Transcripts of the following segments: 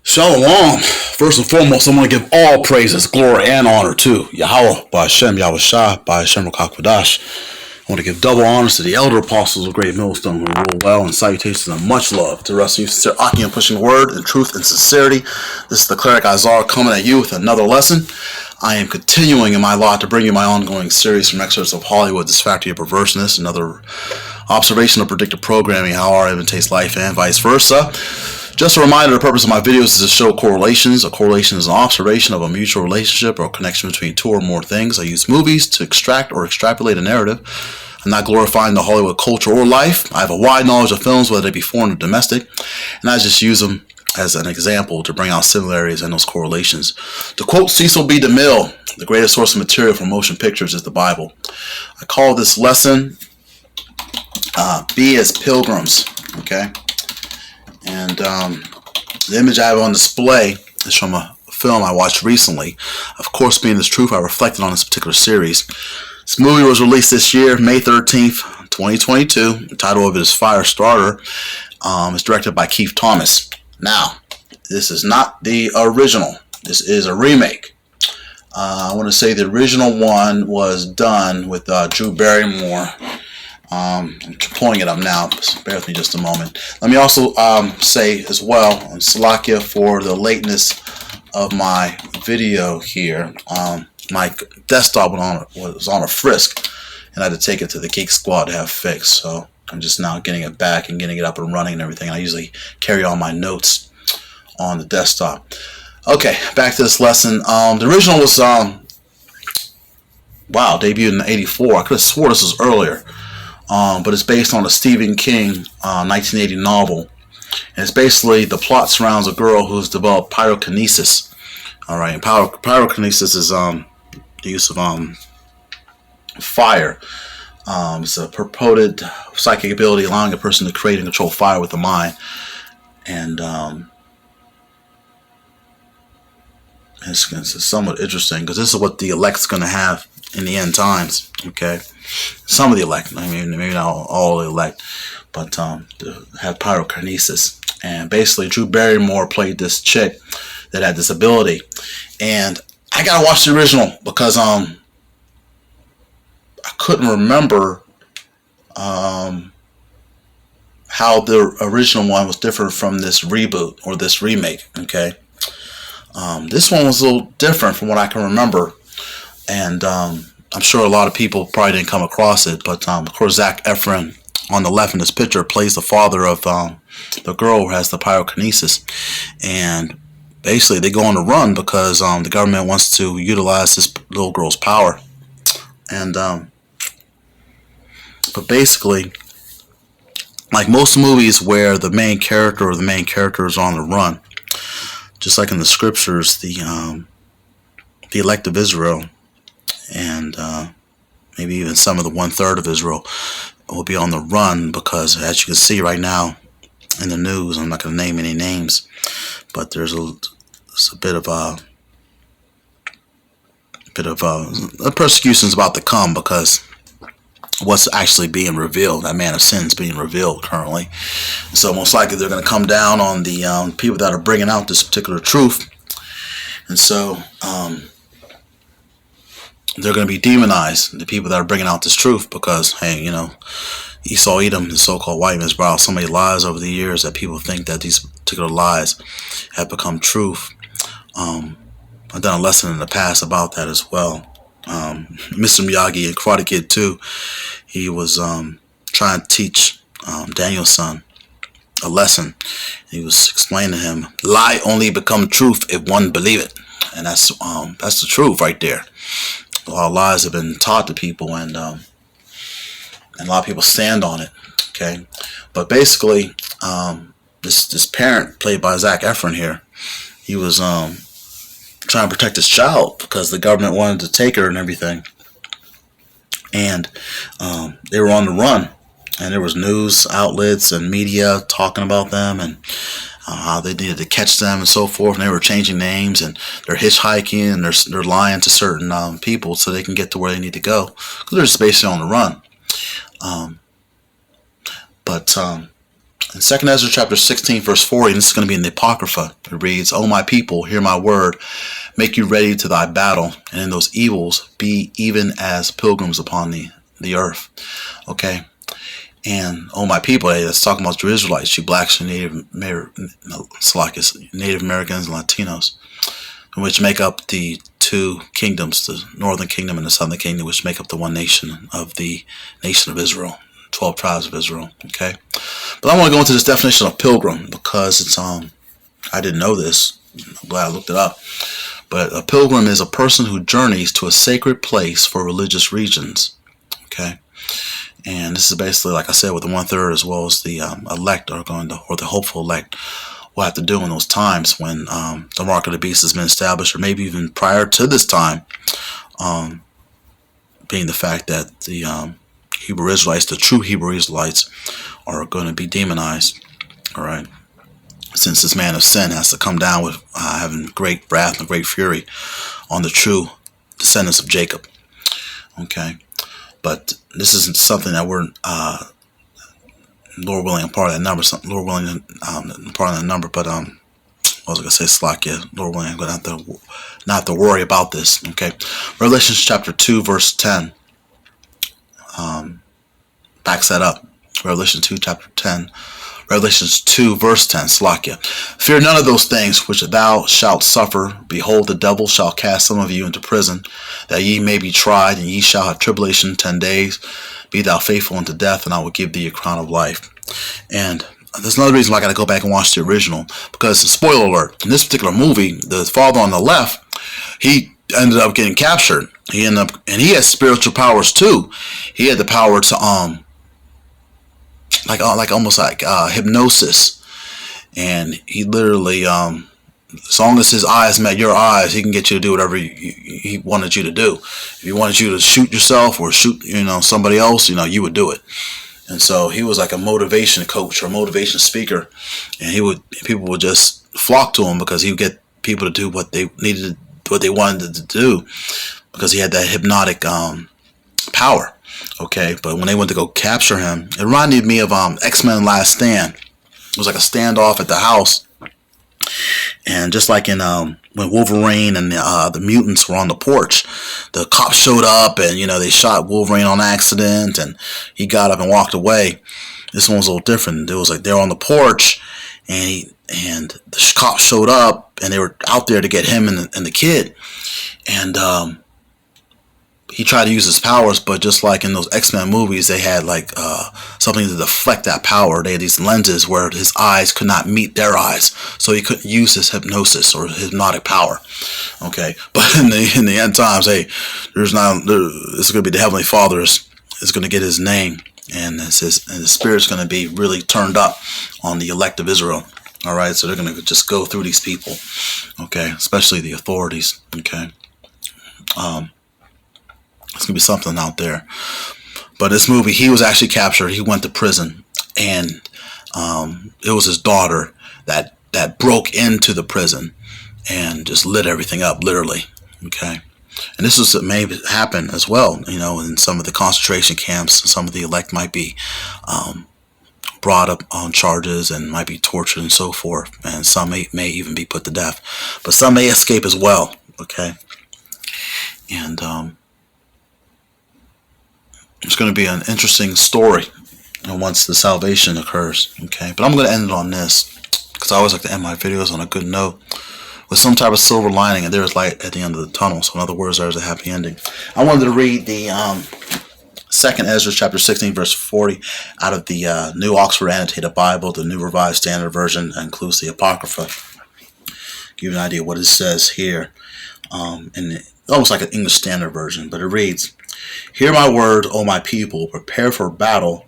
Shalom. First and foremost, I want to give all praises, glory, and honor to Yahweh, Ba'Shem, Yahweh Shah, Ba'Shem Rakakwadash. I want to give double honors to the elder apostles of Great Millstone who rule well, and salutations and much love to the rest of you, sincere Aki, and pushing the word in truth and sincerity. This is the cleric Izar coming at you with another lesson. I am continuing in my lot to bring you my ongoing series from excerpts of Hollywood, This Factory of Perverseness, another observation of predictive programming, how our imitates life, and vice versa. Just a reminder, the purpose of my videos is to show correlations. A correlation is an observation of a mutual relationship or a connection between two or more things. I use movies to extract or extrapolate a narrative. I'm not glorifying the Hollywood culture or life. I have a wide knowledge of films, whether they be foreign or domestic, and I just use them as an example to bring out similarities and those correlations. To quote Cecil B. DeMille, the greatest source of material for motion pictures is the Bible. I call this lesson B as Pilgrims, okay? And the image I have on display is from a film I watched recently. Of course, being this truth, I reflected on this particular series. This movie was released this year, May 13th, 2022. The title of it is Firestarter. It's directed by Keith Thomas. Now, this is not the original. This is a remake. I want to say the original one was done with Drew Barrymore. I'm pulling it up now. Bear with me just a moment. Let me also say as well, Salakia, for the lateness of my video here. My desktop was on a frisk, and I had to take it to the Geek Squad to have fixed. So I'm just now getting it back and getting it up and running and everything. I usually carry all my notes on the desktop. Okay, back to this lesson. The original was debuted in '84. I could have swore this was earlier. But it's based on a Stephen King 1980 novel. And it's basically, the plot surrounds a girl who's developed pyrokinesis. Alright, and pyrokinesis is the use of fire. It's a purported psychic ability allowing a person to create and control fire with the mind. And it's somewhat interesting because this is what the elect's going to have in the end times. Okay, some of the elect, I mean, maybe not all the elect, but to have pyrokinesis. And basically, Drew Barrymore played this chick that had this ability, and I gotta watch the original because I couldn't remember how the original one was different from this reboot or this remake. Okay, this one was a little different from what I can remember, and I'm sure a lot of people probably didn't come across it, but of course Zac Efron on the left in this picture plays the father of the girl who has the pyrokinesis, and basically they go on the run because the government wants to utilize this little girl's power. And but basically, like most movies where the main character or the main characters are on the run, just like in the scriptures, the elect of Israel, and maybe even some of the 1/3 of Israel will be on the run because, as you can see right now in the news, I'm not going to name any names, but there's a bit of persecution's about to come because what's actually being revealed, that man of sin is being revealed currently. So most likely they're going to come down on the people that are bringing out this particular truth, and so they're going to be demonized, the people that are bringing out this truth, because, hey, you know, Esau Edom, the so-called white man's brought out so many lies over the years that people think that these particular lies have become truth. I've done a lesson in the past about that as well. Mr. Miyagi in Karate Kid 2, he was trying to teach Daniel's son a lesson. He was explaining to him, lie only become truth if one believe it. And that's the truth right there. A lot of lies have been taught to people, and a lot of people stand on it. Okay, but basically, this parent played by Zac Efron here, he was trying to protect his child because the government wanted to take her and everything, and they were on the run, and there was news outlets and media talking about them and how they needed to catch them and so forth, and they were changing names, and they're hitchhiking, and they're lying to certain people so they can get to where they need to go because they're just basically on the run. But In 2nd Ezra chapter 16 verse 40, and this is going to be in the Apocrypha, it reads, O my people, hear my word, make you ready to thy battle, and in those evils be even as pilgrims upon the earth. Okay? And oh my people, hey, that's talking about you Israelites, you blacks and Native Americans and Latinos, which make up the two kingdoms, the northern kingdom and the southern kingdom, which make up the one nation of the nation of Israel, 12 tribes of Israel. Okay, but I want to go into this definition of pilgrim because it's I didn't know this. I'm glad I looked it up. But a pilgrim is a person who journeys to a sacred place for religious reasons. Okay. And this is basically, like I said, with the 1/3 as well as the elect are going to, or the hopeful elect will have to do in those times when the mark of the beast has been established, or maybe even prior to this time, being the fact that the Hebrew Israelites, the true Hebrew Israelites, are going to be demonized. All right. Since this man of sin has to come down with having great wrath and great fury on the true descendants of Jacob. Okay. But this isn't something that we're, Lord willing, a part of that number. Lord willing, part of that number. But what was I gonna say? Slakia. Lord willing, I'm gonna not have to worry about this. Okay. Revelation chapter 2, verse 10. Backs that up. Revelation 2, chapter 10. Revelations 2, verse 10, Slakia. Fear none of those things which thou shalt suffer. Behold, the devil shall cast some of you into prison, that ye may be tried, and ye shall have tribulation 10 days. Be thou faithful unto death, and I will give thee a crown of life. And there's another reason why I got to go back and watch the original, because, spoiler alert, in this particular movie, the father on the left, he ended up getting captured. He has spiritual powers too. He had the power to almost like hypnosis, and he literally as long as his eyes met your eyes, he can get you to do whatever he wanted you to do. If he wanted you to shoot yourself or shoot somebody else, you would do it. And so he was like a motivation coach or a motivation speaker, and people would just flock to him because he would get people to do what they needed, what they wanted to do, because he had that hypnotic power. Okay, but when they went to go capture him, it reminded me of X-Men Last Stand. It was like a standoff at the house, and just like in when Wolverine and the mutants were on the porch, the cops showed up and they shot Wolverine on accident, and he got up and walked away. This one was a little different. It was like they were on the porch, and the cops showed up, and they were out there to get him and the kid, and he tried to use his powers, but just like in those X-Men movies, they had like something to deflect that power. They had these lenses where his eyes could not meet their eyes, so he couldn't use his hypnosis or hypnotic power. Okay, but in the end times, hey, it's going to be the Heavenly Father is going to get his name, and the Spirit's going to be really turned up on the elect of Israel. All right, so they're going to just go through these people. Okay, especially the authorities. Okay. It's going to be something out there. But this movie, he was actually captured. He went to prison. And it was his daughter that broke into the prison and just lit everything up, literally. Okay. And this is what may happen as well, in some of the concentration camps. Some of the elect might be brought up on charges and might be tortured and so forth. And some may even be put to death. But some may escape as well. Okay. And it's going to be an interesting story once the salvation occurs. Okay, but I'm going to end it on this because I always like to end my videos on a good note with some type of silver lining, and there's light at the end of the tunnel. So in other words, there's a happy ending. I wanted to read the 2nd Ezra chapter 16 verse 40 out of the New Oxford Annotated Bible. The New Revised Standard Version includes the Apocrypha. Give you an idea what it says here. Almost like an English Standard Version, but it reads, Hear my word, O my people, prepare for battle,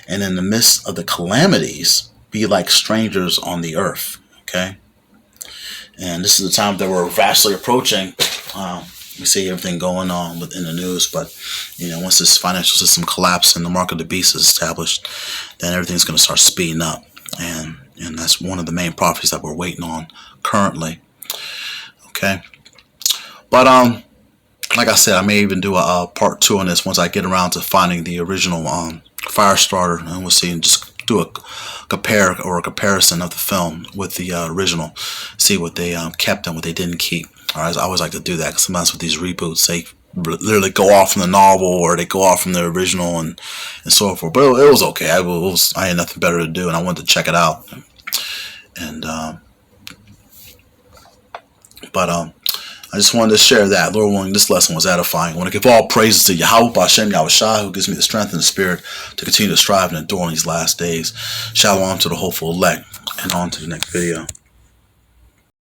and in the midst of the calamities, be like strangers on the earth. Okay? And this is the time that we're vastly approaching. We see everything going on within the news, but once this financial system collapses and the mark of the beast is established, then everything's going to start speeding up. And that's one of the main prophecies that we're waiting on currently. Okay? But like I said, I may even do a part 2 on this once I get around to finding the original fire starter, and we'll see and just do a compare or a comparison of the film with the original, see what they kept and what they didn't keep. All right, I always like to do that because sometimes with these reboots, they literally go off from the novel or they go off from the original and so forth. But it was okay. I had nothing better to do, and I wanted to check it out. And I just wanted to share that. Lord willing, this lesson was edifying. I want to give all praises to Yahweh, Bashem, Yahushua, who gives me the strength and the spirit to continue to strive and endure in these last days. Shalom to the hopeful elect, and on to the next video.